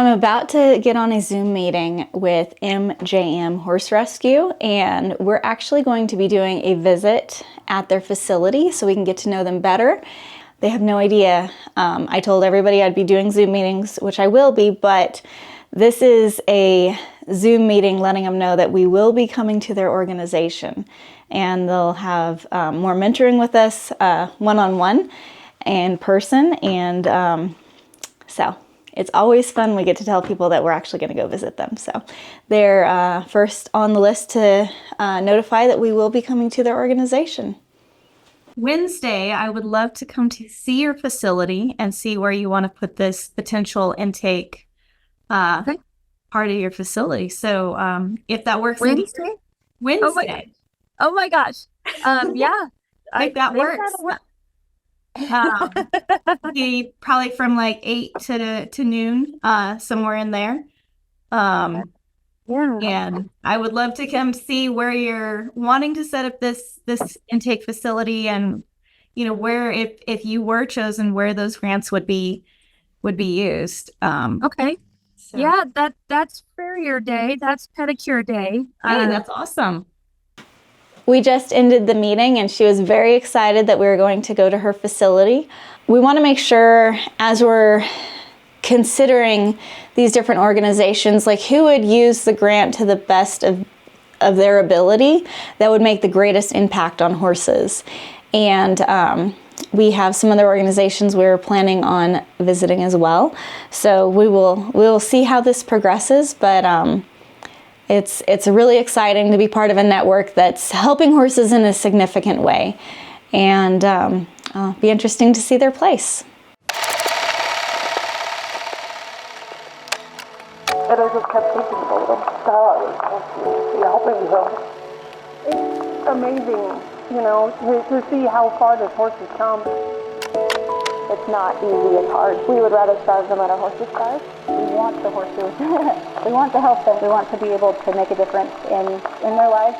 I'm about to get on a Zoom meeting with MJM Horse Rescue, and we're actually going to be doing a visit at their facility so we can get to know them better. They have no idea. I told everybody I'd be doing Zoom meetings, which I will be, but this is a Zoom meeting letting them know that we will be coming to their organization, and they'll have more mentoring with us one-on-one in person, and so it's always fun. We get to tell people that we're actually going to go visit them. So they're first on the list to notify that we will be coming to their organization. Wednesday, I would love to come to see your facility and see where you want to put this potential intake part of your facility. So if that works. Wednesday? Wednesday. Oh my gosh. Yeah. I think that works. Probably from like 8 to noon, somewhere in there. Yeah. And I would love to come see where you're wanting to set up this intake facility, and where if you were chosen, where those grants would be used. Okay. So. Yeah, that's Farrier Day. That's pedicure day. Hey, that's awesome. We just ended the meeting and she was very excited that we were going to go to her facility. We want to make sure, as we're considering these different organizations, like who would use the grant to the best of their ability that would make the greatest impact on horses. And we have some other organizations we're planning on visiting as well. So we will see how this progresses, but it's really exciting to be part of a network that's helping horses in a significant way, and it'll be interesting to see their place. And I just kept thinking about them. Helping them. It's amazing, to see how far this horse has come. It's not easy, it's hard. We would rather starve them than our horses starve. We want the horses. We want to help them. We want to be able to make a difference in their lives.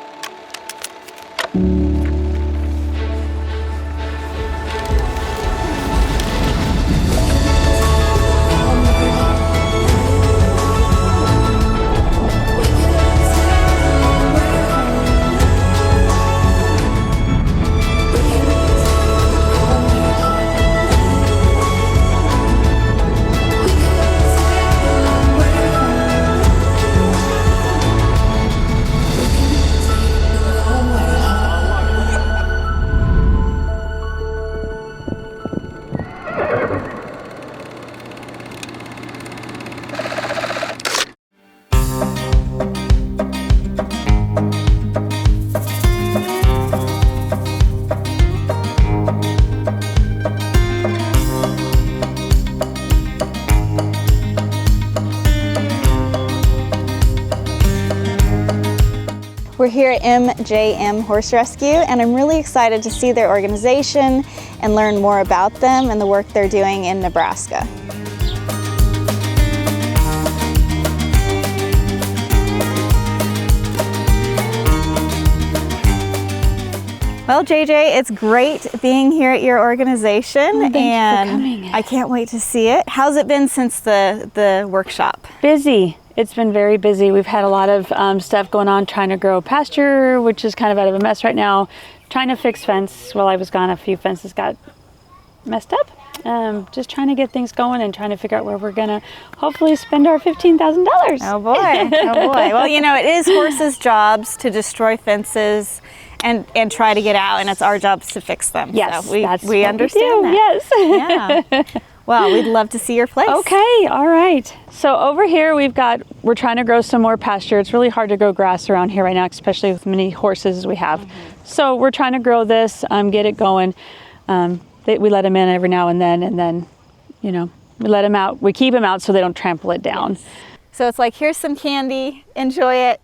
We're here at MJM Horse Rescue, and I'm really excited to see their organization and learn more about them and the work they're doing in Nebraska. Well, JJ, it's great being here at your organization, Thanks for coming. I can't wait to see it. How's it been since the workshop? Busy. It's been very busy. We've had a lot of stuff going on, trying to grow pasture, which is kind of out of a mess right now. Trying to fix fence. While I was gone, a few fences got messed up. Just trying to get things going and trying to figure out where we're gonna hopefully spend our $15,000. Oh boy, oh boy. Well, it is horses' jobs to destroy fences and try to get out, and it's our jobs to fix them. Yes, so that's we what understand we do. that. Yes. Yeah. Well, we'd love to see your place. Okay, all right. So over here we're trying to grow some more pasture. It's really hard to grow grass around here right now, especially with many horses as we have. Mm-hmm. So we're trying to grow this, get it going. We let them in every now and then, we let them out. We keep them out so they don't trample it down. Yes. So it's like, here's some candy, enjoy it.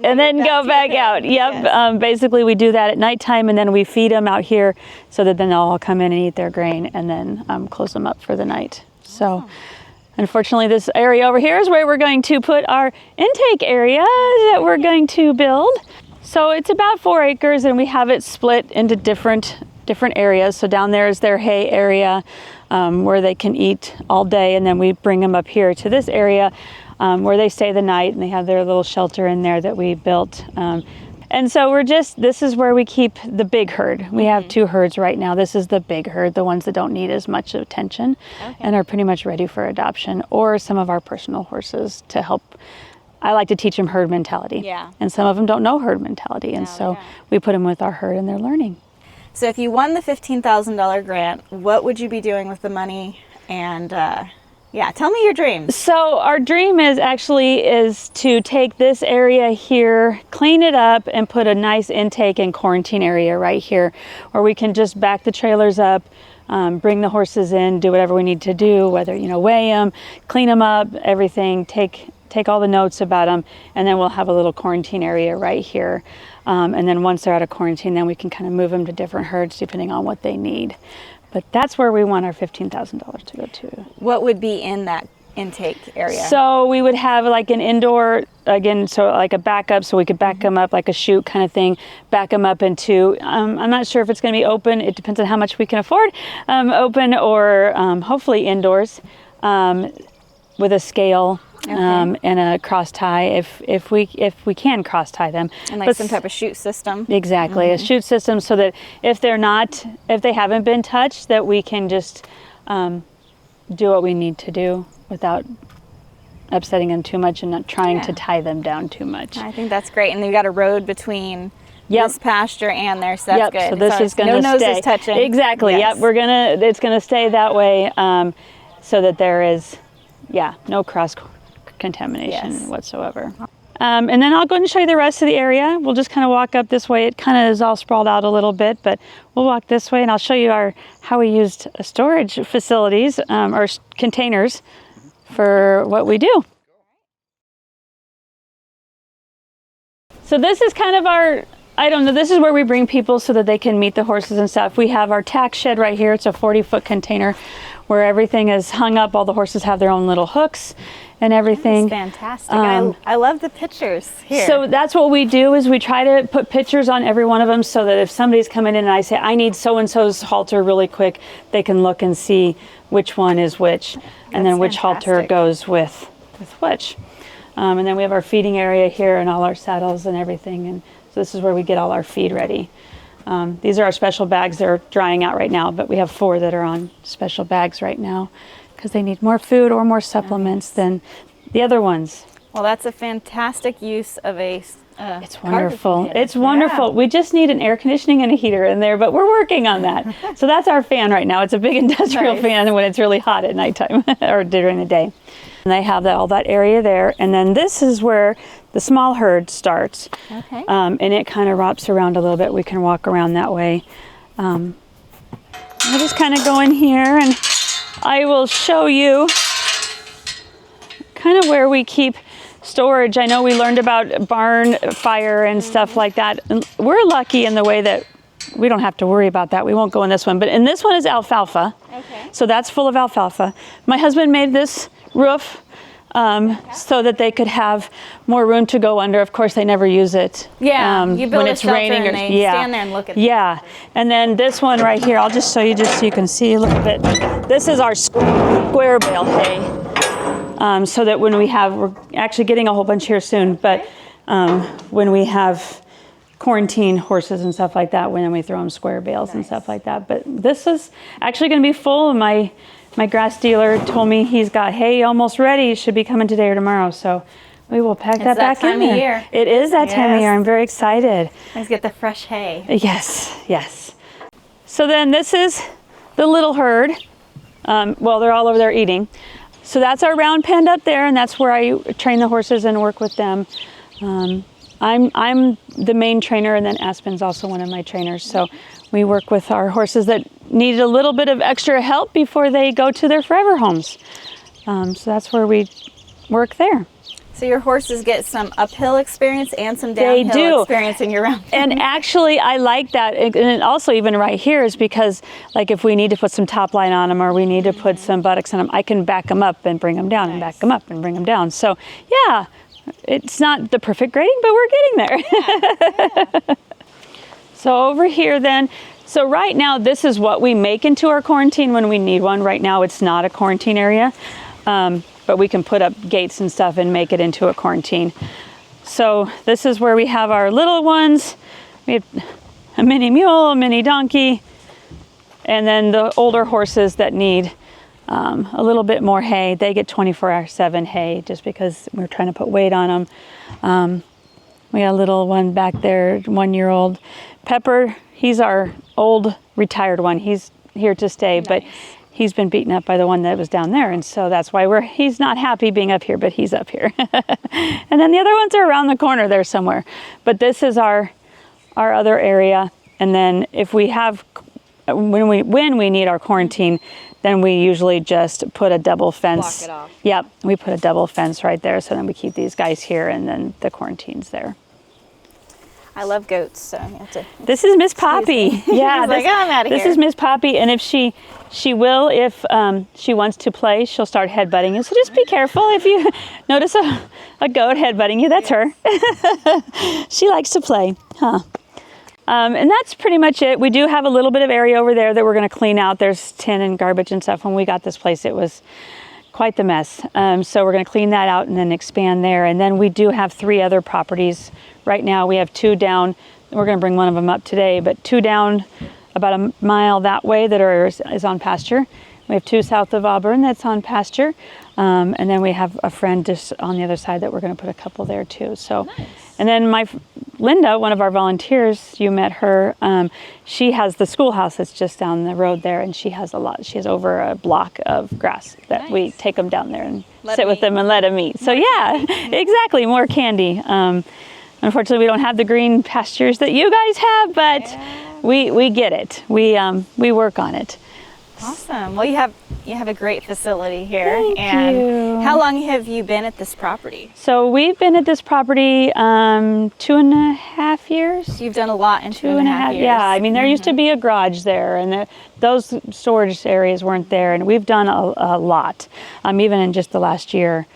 And then go back out. Yep. Yes. Basically, we do that at nighttime, and then we feed them out here so that then they'll all come in and eat their grain, and then close them up for the night. So unfortunately, this area over here is where we're going to put our intake area that we're going to build. So it's about 4 acres, and we have it split into different areas. So down there is their hay area. where they can eat all day, and then we bring them up here to this area where they stay the night, and they have their little shelter in there that we built. And so this is where we keep the big herd. We have 2 herds right now. This is the big herd, the ones that don't need as much attention and are pretty much ready for adoption, or some of our personal horses to help. I like to teach them herd mentality. Yeah. And some of them don't know herd mentality. And so we put them with our herd and they're learning. So if you won the $15,000 grant, what would you be doing with the money? And tell me your dreams. So our dream is to take this area here, clean it up, and put a nice intake and quarantine area right here where we can just back the trailers up, bring the horses in, do whatever we need to do, whether, weigh them, clean them up, everything, take all the notes about them, and then we'll have a little quarantine area right here. And then once they're out of quarantine, then we can kind of move them to different herds depending on what they need. But that's where we want our $15,000 to go to. What would be in that intake area? So we would have like an indoor, again, so like a backup, so we could back them up like a chute kind of thing, back them up into, I'm not sure if it's going to be open. It depends on how much we can afford, open or hopefully indoors with a scale. And a cross tie if we can cross tie them, and like some type of chute system. Exactly, a chute system, so that if they haven't been touched, that we can just do what we need to do without upsetting them too much and not trying to tie them down too much. I think that's great, and you've got a road between this pasture and there, so that's good. So this is going to stay. No noses touching. Exactly. Yes. Yep. It's going to stay that way, so that there is, no cross contamination whatsoever. And then I'll go ahead and show you the rest of the area. We'll just kind of walk up this way. It kind of is all sprawled out a little bit, but we'll walk this way and I'll show you how we used storage facilities or containers for what we do. So this is kind of this is where we bring people so that they can meet the horses and stuff. We have our tack shed right here. It's a 40-foot container where everything is hung up. All the horses have their own little hooks and everything. That's fantastic. I love the pictures here. So that's what we do, is we try to put pictures on every one of them so that if somebody's coming in and I say, I need so-and-so's halter really quick, they can look and see which one is which, and then which halter goes with which. And then we have our feeding area here and all our saddles and everything. And so this is where we get all our feed ready. These are our special bags. They're drying out right now, but we have 4 that are on special bags right now because they need more food or more supplements than the other ones. Well, that's a fantastic use of a it's wonderful. It's wonderful. Yeah. We just need an air conditioning and a heater in there, but we're working on that. So that's our fan right now. It's a big industrial fan when it's really hot at nighttime or during the day. And they have all that area there. And then this is where the small herd starts. Okay. And it kind of wraps around a little bit. We can walk around that way. I'll just kind of go in here and I will show you kind of where we keep storage. I know we learned about barn fire and stuff like that. And we're lucky in the way that we don't have to worry about that. We won't go in this one, but in this one is alfalfa. Okay. So that's full of alfalfa. My husband made this roof so that they could have more room to go under. Of course, they never use it. Yeah, you build when a it's shelter raining and they stand there and look at it. Yeah, and then this one right here, I'll just show you just so you can see a little bit. This is our square bale hay. So that when we're actually getting a whole bunch here soon, but when we have quarantine horses and stuff like that, when we throw them square bales and stuff like that. But this is actually going to be full. My grass dealer told me he's got hay almost ready. It should be coming today or tomorrow. So we will pack that back in there. Year. It is that time of year. I'm very excited. Let's get the fresh hay. Yes. So then this is the little herd. Well, they're all over there eating. So that's our round pen up there, and that's where I train the horses and work with them. I'm the main trainer, and then Aspen's also one of my trainers. So we work with our horses that need a little bit of extra help before they go to their forever homes. So that's where we work there. So your horses get some uphill experience and some downhill experience in your round. And actually, I like that. And also even right here is because, like, if we need to put some top line on them or we need to put some buttocks on them, I can back them up and bring them down and back them up and bring them down. So, yeah, it's not the perfect grading, but we're getting there. So over here then, So right now, this is what we make into our quarantine when we need one. Right now, it's not a quarantine area, but we can put up gates and stuff and make it into a quarantine. So this is where we have our little ones. We have a mini mule, a mini donkey, and then the older horses that need a little bit more hay. They get 24/7 hay just because we're trying to put weight on them. We got a little one back there, 1-year-old. Pepper, he's our old retired one. He's here to stay, nice. But he's been beaten up by the one that was down there. And so that's why he's not happy being up here, but he's up here. And then the other ones are around the corner there somewhere. But this is our other area. And then if we have, when we need our quarantine, then we usually just put a double fence. Block it off. Yep, we put a double fence right there. So then we keep these guys here and then the quarantine's there. I love goats, so you have to. This is Miss Poppy. Yeah, like, I'm out of here. This is Miss Poppy, and if she will, if she wants to play, she'll start headbutting you. So just be careful if you notice a goat headbutting you. That's her. She likes to play, huh? And that's pretty much it. We do have a little bit of area over there that we're going to clean out. There's tin and garbage and stuff. When we got this place, it was quite the mess. So we're going to clean that out and then expand there. And then we do have 3 other properties. Right now we have 2 down. We're going to bring one of them up today, but 2 down about a mile that way that is on pasture. We have 2 south of Auburn that's on pasture. And then we have a friend just on the other side that we're going to put a couple there too. So, nice. And then Linda, one of our volunteers, you met her. She has the schoolhouse that's just down the road there, and she has over a block of grass that nice. We take them down there and sit with them and let them eat. So yeah, exactly, more candy. Unfortunately, we don't have the green pastures that you guys have, but yeah. we get it. We work on it. Awesome. Well, you have a great facility here. Thank you. How long have you been at this property? So we've been at this property 2.5 years. You've done a lot in 2.5 years. Yeah, I mean, there used to be a garage there, and those storage areas weren't there, and we've done a lot, even in just the last year.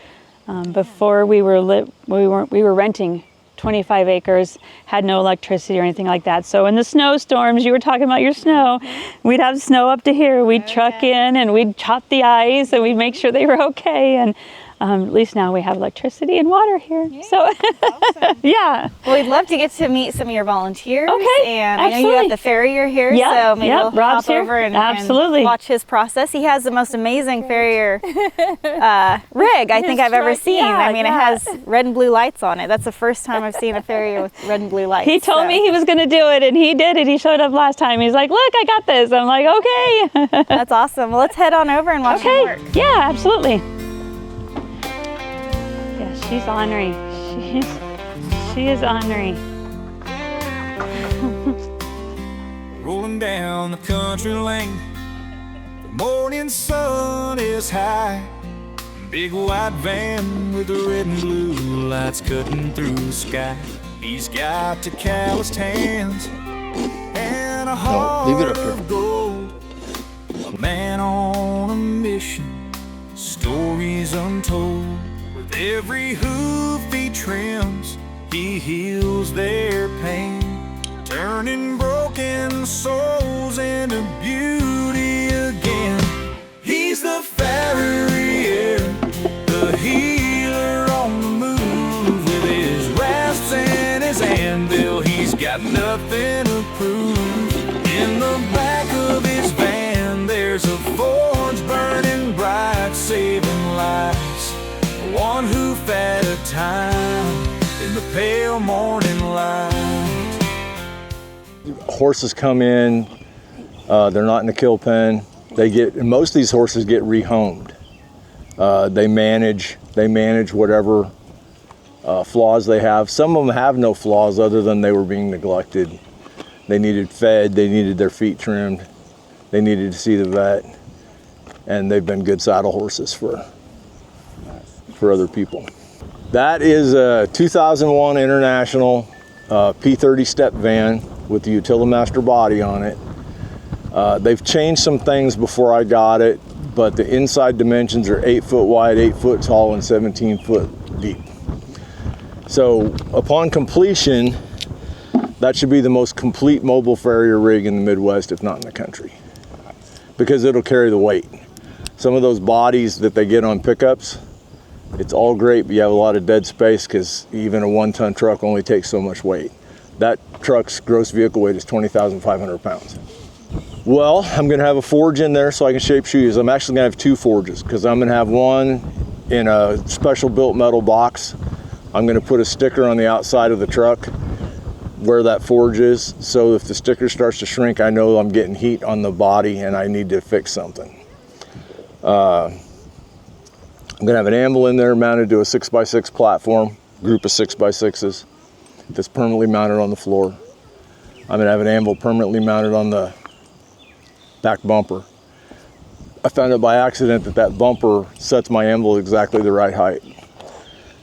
Before we were renting 25 acres, had no electricity or anything like that. So in the snowstorms, you were talking about your snow, we'd have snow up to here. We'd truck in and we'd chop the ice and we'd make sure they were okay. And at least now we have electricity and water here. Yeah, so awesome. Yeah. Well, we'd love to get to meet some of your volunteers. Okay, and absolutely. I know you have the Farrier here, yep, so maybe we'll Rob's hop over and watch his process. He has the most amazing Farrier rig I think I've ever seen. Yeah, I mean, it has red and blue lights on it. That's the first time I've seen a Farrier with red and blue lights. He told me he was going to do it, and he did it. He showed up last time. He's like, look, I got this. I'm like, okay. That's awesome. Well, let's head on over and watch him work. Yeah, absolutely. She's ornery. She is ornery. Rolling down the country lane, the morning sun is high. Big white van with the red and blue lights cutting through the sky. He's got the calloused hands and a heart of gold. A man on a mission, stories untold. With every hoof he trims, he heals their pain, turning broken souls into beauty again. He's the Farrier, the healer on the move. With his rasps and his anvil, he's got nothing to prove. In the back of his van, there's a forge burning bright, saving lives. One hoof at a time in the pale morning light. Horses come in, they're not in the kill pen. Most of these horses get rehomed. They manage whatever flaws they have. Some of them have no flaws other than they were being neglected. They needed fed, they needed their feet trimmed, they needed to see the vet, and they've been good saddle horses for other people. That is a 2001 International P30 step van with the Utilimaster body on it. They've changed some things before I got it, but the inside dimensions are 8 foot wide, 8 foot tall, and 17 foot deep. So upon completion, That should be the most complete mobile Farrier rig in the Midwest, if not in the country, because it'll carry the weight. Some of those bodies that they get on pickups, it's all great, but you have a lot of dead space because even a 1-ton truck only takes so much weight. That truck's gross vehicle weight is 20,500 pounds. Well, I'm gonna have a forge in there so I can shape shoes. I'm actually gonna have 2 forges because I'm gonna have one in a special built metal box. I'm gonna put a sticker on the outside of the truck where that forge is, so if the sticker starts to shrink, I know I'm getting heat on the body and I need to fix something. I'm gonna have an anvil in there mounted to a 6x6 platform, group of 6x6s that's permanently mounted on the floor. I'm gonna have an anvil permanently mounted on the back bumper. I found out by accident that that bumper sets my anvil exactly the right height.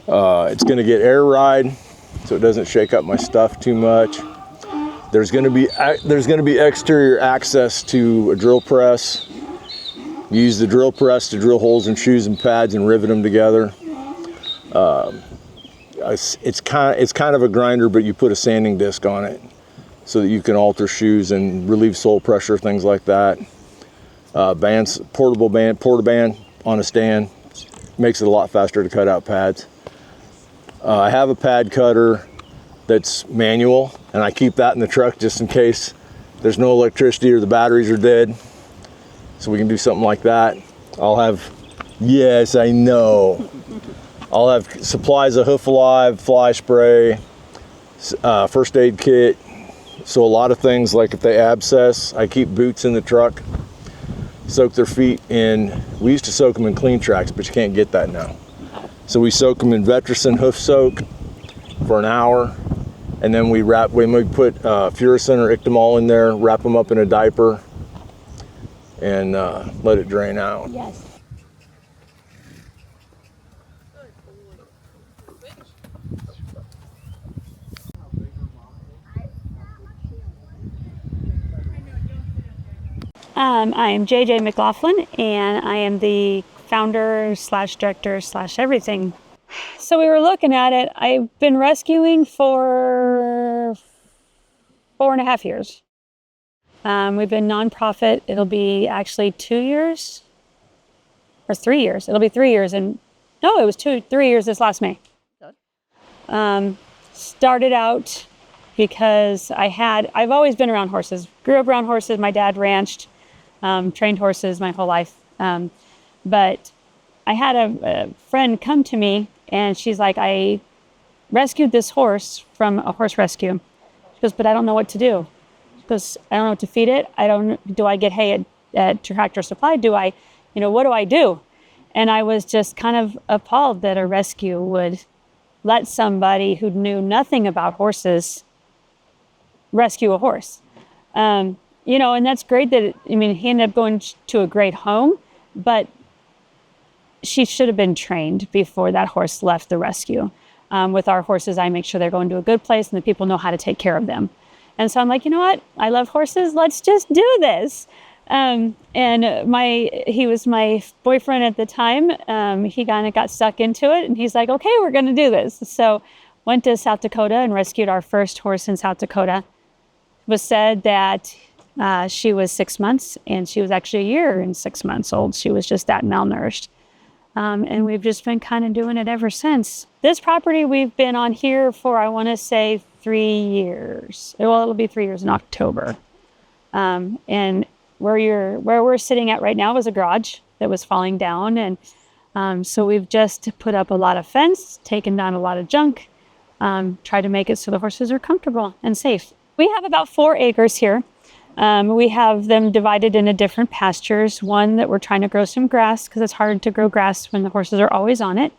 It's gonna get air ride, so it doesn't shake up my stuff too much. There's gonna be exterior access to a drill press. Use the drill press to drill holes in shoes and pads and rivet them together. It's kind of a grinder, but you put a sanding disc on it so that you can alter shoes and relieve sole pressure, things like that. Portable band, porta-band on a stand makes it a lot faster to cut out pads. I have a pad cutter that's manual, and I keep that in the truck just in case there's no electricity or the batteries are dead. So we can do something like that. I'll have, yes, I know. I'll have supplies of Hoof Alive, fly spray, first aid kit. So a lot of things, like if they abscess, I keep boots in the truck, soak their feet in. We used to soak them in Clean Tracks, but you can't get that now. So we soak them in Vetericyn hoof soak for an hour, and then we put Furicin or Ictamol in there, wrap them up in a diaper, and let it drain out. Yes. I am JJ McLaughlin, and I am the founder / director / everything. So we were looking at it. I've been rescuing for 4.5 years. We've been nonprofit. It'll be actually 2 years or 3 years. It'll be 3 years. And no, it was 3 years this last May. Started out because I've always been around horses. Grew up around horses. My dad ranched, trained horses my whole life. But I had a friend come to me, and she's like, I rescued this horse from a horse rescue. She goes, but I don't know what to do. She goes, I don't know what to feed it. Do I get hay at Tractor Supply? What do I do? And I was just kind of appalled that a rescue would let somebody who knew nothing about horses rescue a horse. And that's great that, he ended up going to a great home, but she should have been trained before that horse left the rescue. With our horses, I make sure they're going to a good place and the people know how to take care of them. And so I'm like, you know what? I love horses. Let's just do this. And he was my boyfriend at the time. He kind of got stuck into it, and he's like, okay, we're going to do this. So went to South Dakota and rescued our first horse in South Dakota. It was said that she was 6 months, and she was actually 1 year and 6 months old. She was just that malnourished. And we've just been kind of doing it ever since. This property we've been on here for, I want to say, 3 years. Well, it'll be 3 years in October. And where we're sitting at right now is a garage that was falling down. And so we've just put up a lot of fence, taken down a lot of junk, tried to make it so the horses are comfortable and safe. We have about 4 acres here. We have them divided into different pastures. One that we're trying to grow some grass because it's hard to grow grass when the horses are always on it.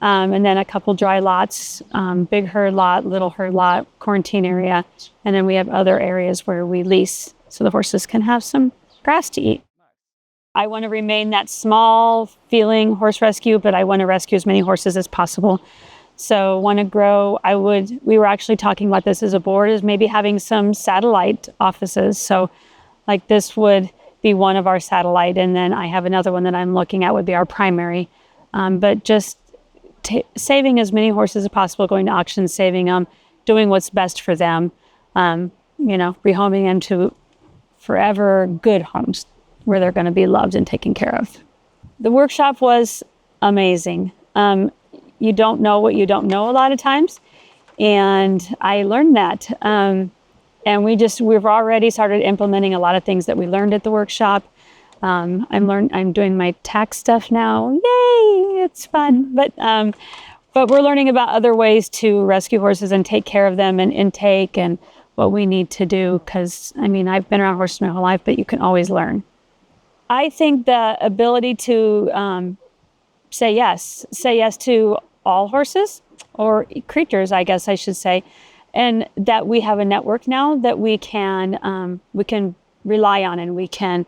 And then a couple dry lots, big herd lot, little herd lot, quarantine area. And then we have other areas where we lease so the horses can have some grass to eat. I want to remain that small feeling horse rescue, but I want to rescue as many horses as possible. So want to grow, we were actually talking about this as a board, is maybe having some satellite offices. So like this would be one of our satellite, and then I have another one that I'm looking at would be our primary. But just saving as many horses as possible, going to auctions, saving them, doing what's best for them. rehoming them to forever good homes where they're going to be loved and taken care of. The workshop was amazing. You don't know what you don't know a lot of times. And I learned that. And we've already started implementing a lot of things that we learned at the workshop. I'm doing my tax stuff now. Yay, it's fun. But we're learning about other ways to rescue horses and take care of them and intake and what we need to do. Because, I've been around horses my whole life, but you can always learn. I think the ability to say yes to all horses or creatures, I guess I should say, and that we have a network now that we can rely on and we can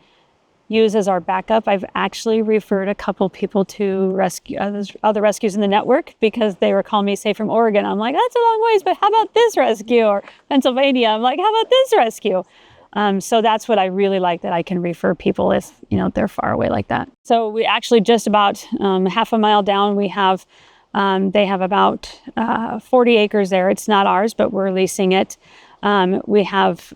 use as our backup. I've actually referred a couple people to rescue other rescues in the network because they were calling me, say, from Oregon. I'm like, that's a long ways, but how about this rescue? Or Pennsylvania, I'm like, how about this rescue? So that's what I really like, that I can refer people if, they're far away like that. So we actually just about half a mile down, we have, they have about 40 acres there. It's not ours, but we're leasing it. We have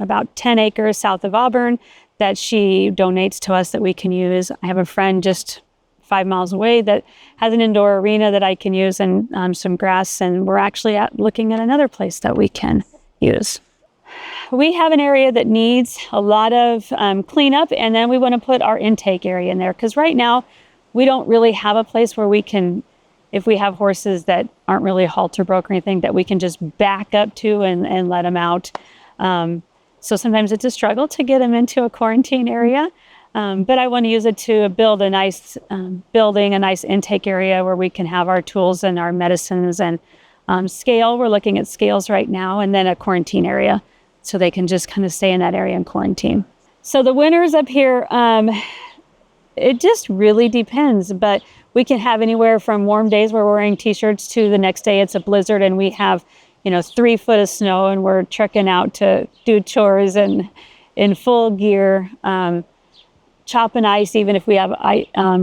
about 10 acres south of Auburn that she donates to us that we can use. I have a friend just 5 miles away that has an indoor arena that I can use and some grass. And we're actually looking at another place that we can use. We have an area that needs a lot of cleanup, and then we want to put our intake area in there because right now we don't really have a place where we can, if we have horses that aren't really halter broke or anything, that we can just back up to and let them out. So sometimes it's a struggle to get them into a quarantine area, but I want to use it to build a nice building, a nice intake area where we can have our tools and our medicines and scale. We're looking at scales right now, and then a quarantine area. So they can just kind of stay in that area and quarantine. So the winters up here, it just really depends. But we can have anywhere from warm days where we're wearing t-shirts to the next day it's a blizzard and we have, 3 foot of snow and we're trekking out to do chores and in full gear, chopping ice. Even if we have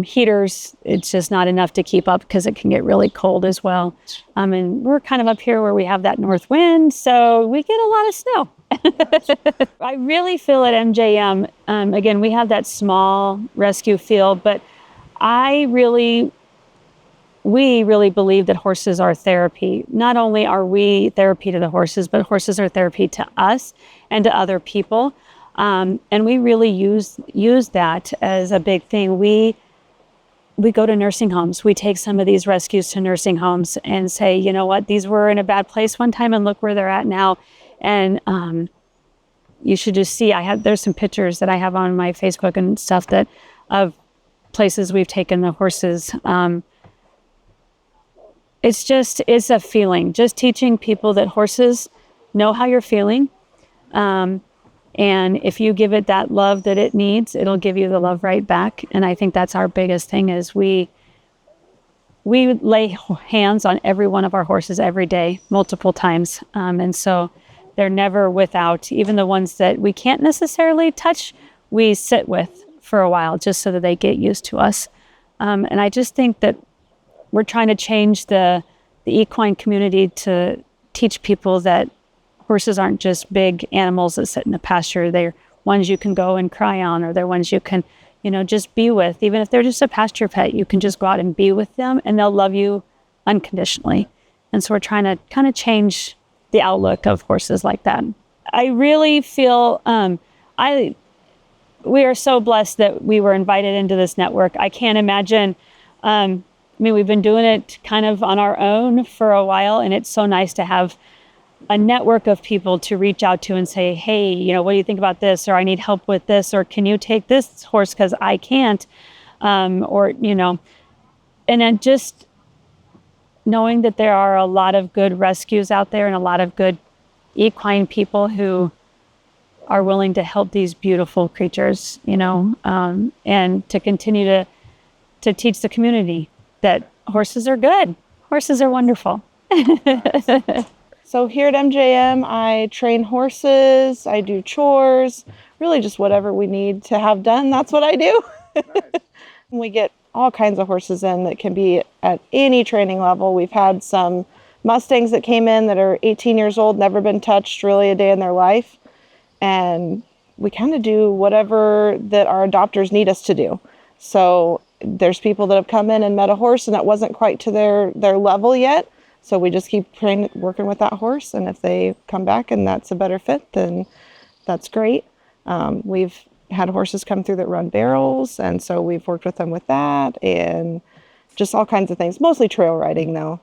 heaters, it's just not enough to keep up because it can get really cold as well. And we're kind of up here where we have that north wind, so we get a lot of snow. I really feel at MJM, again, we have that small rescue feel, but we really believe that horses are therapy. Not only are we therapy to the horses, but horses are therapy to us and to other people. And we really use that as a big thing. We go to nursing homes. We take some of these rescues to nursing homes and say, you know what, these were in a bad place one time and look where they're at now. And you should just see, there's some pictures that I have on my Facebook and stuff of places we've taken the horses. It's a feeling, just teaching people that horses know how you're feeling. And if you give it that love that it needs, it'll give you the love right back. And I think that's our biggest thing is we lay hands on every one of our horses every day, multiple times. And so they're never without, even the ones that we can't necessarily touch, we sit with for a while just so that they get used to us. And I just think that we're trying to change the equine community to teach people that horses aren't just big animals that sit in the pasture. They're ones you can go and cry on, or they're ones you can, just be with. Even if they're just a pasture pet, you can just go out and be with them and they'll love you unconditionally. And so we're trying to kind of change the outlook of horses like that. I really feel we are so blessed that we were invited into this network. I can't imagine, we've been doing it kind of on our own for a while, and it's so nice to have a network of people to reach out to and say, hey, what do you think about this? Or I need help with this, or can you take this horse because I can't? And then just knowing that there are a lot of good rescues out there and a lot of good equine people who are willing to help these beautiful creatures, and to continue to teach the community that horses are good. Horses are wonderful. So here at MJM, I train horses, I do chores, really just whatever we need to have done, that's what I do. We get all kinds of horses in that can be at any training level. We've had some Mustangs that came in that are 18 years old, never been touched really a day in their life. And we kind of do whatever that our adopters need us to do. So there's people that have come in and met a horse and that wasn't quite to their level yet. So we just keep working with that horse. And if they come back and that's a better fit, then that's great. We've had horses come through that run barrels. And so we've worked with them with that and just all kinds of things, mostly trail riding though.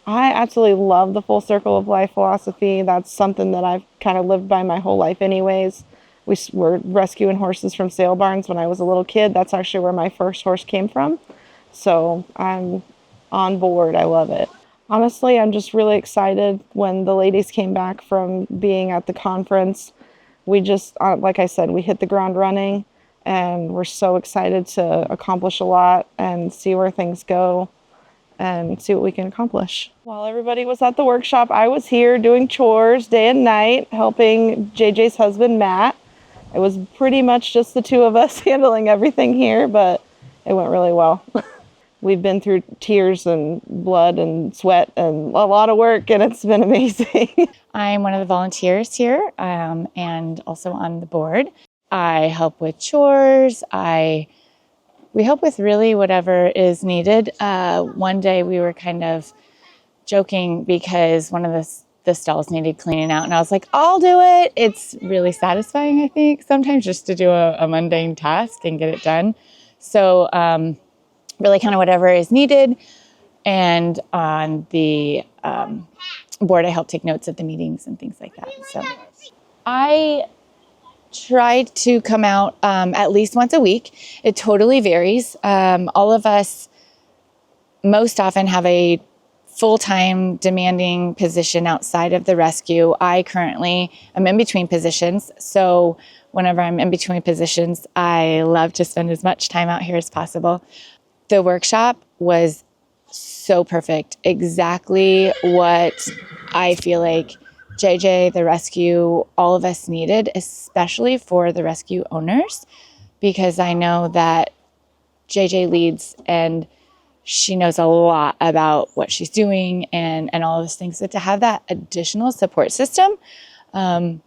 I absolutely love the full circle of life philosophy. That's something that I've kind of lived by my whole life anyways. We were rescuing horses from sale barns when I was a little kid. That's actually where my first horse came from. So I'm on board. I love it. Honestly, I'm just really excited when the ladies came back from being at the conference. We just, like I said, we hit the ground running and we're so excited to accomplish a lot and see where things go and see what we can accomplish. While everybody was at the workshop, I was here doing chores day and night, helping JJ's husband, Matt. It was pretty much just the two of us handling everything here, but it went really well. We've been through tears and blood and sweat and a lot of work, and it's been amazing. I'm one of the volunteers here and also on the board. I help with chores. We help with really whatever is needed. One day we were kind of joking because one of the stalls needed cleaning out, and I was like, I'll do it. It's really satisfying, I think, sometimes just to do a mundane task and get it done. So really kind of whatever is needed. And on the board, I help take notes at the meetings and things like that. So I try to come out at least once a week. It totally varies. All of us most often have a full-time demanding position outside of the rescue. I currently am in between positions. So whenever I'm in between positions, I love to spend as much time out here as possible. The workshop was so perfect. Exactly what I feel like JJ, the rescue, all of us needed, especially for the rescue owners, because I know that JJ leads and she knows a lot about what she's doing and all those things. But to have that additional support system, to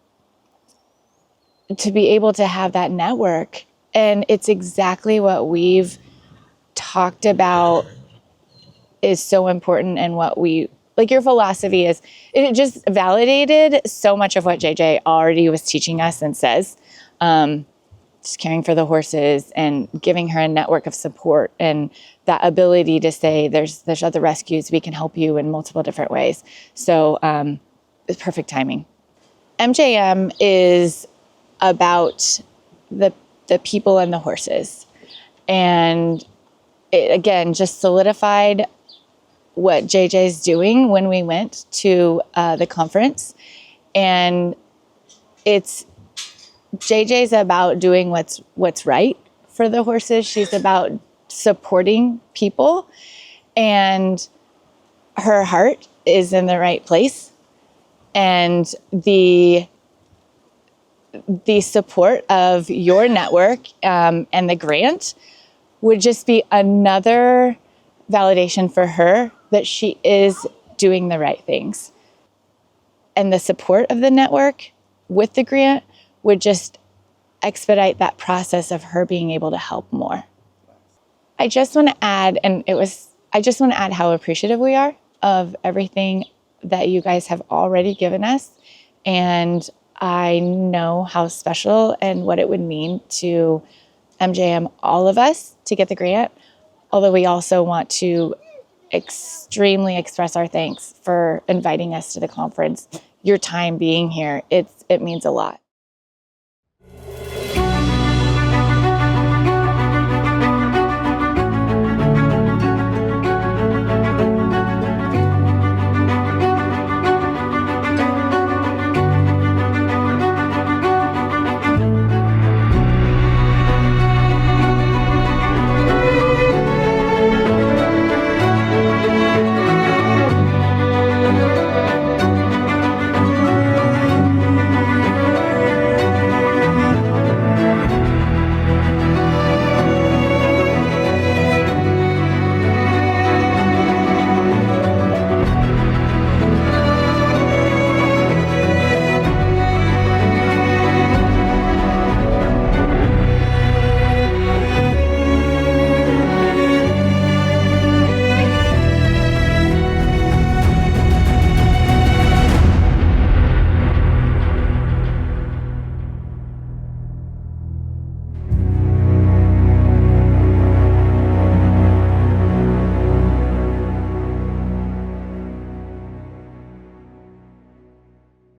be able to have that network, and it's exactly what we've talked about is so important, and what we like your philosophy is, it just validated so much of what JJ already was teaching us and says, just caring for the horses and giving her a network of support and that ability to say there's other rescues, we can help you in multiple different ways. So it's perfect timing. MJM is about the people and the horses. And it, again, just solidified what JJ's doing when we went to the conference. And it's JJ's about doing what's right for the horses. She's about supporting people, and her heart is in the right place. And the support of your network and the grant would just be another validation for her that she is doing the right things. And the support of the network with the grant would just expedite that process of her being able to help more. I just want to add, how appreciative we are of everything that you guys have already given us. And I know how special and what it would mean to MJM, all of us, to get the grant. Although we also want to extremely express our thanks for inviting us to the conference. Your time being here, it means a lot.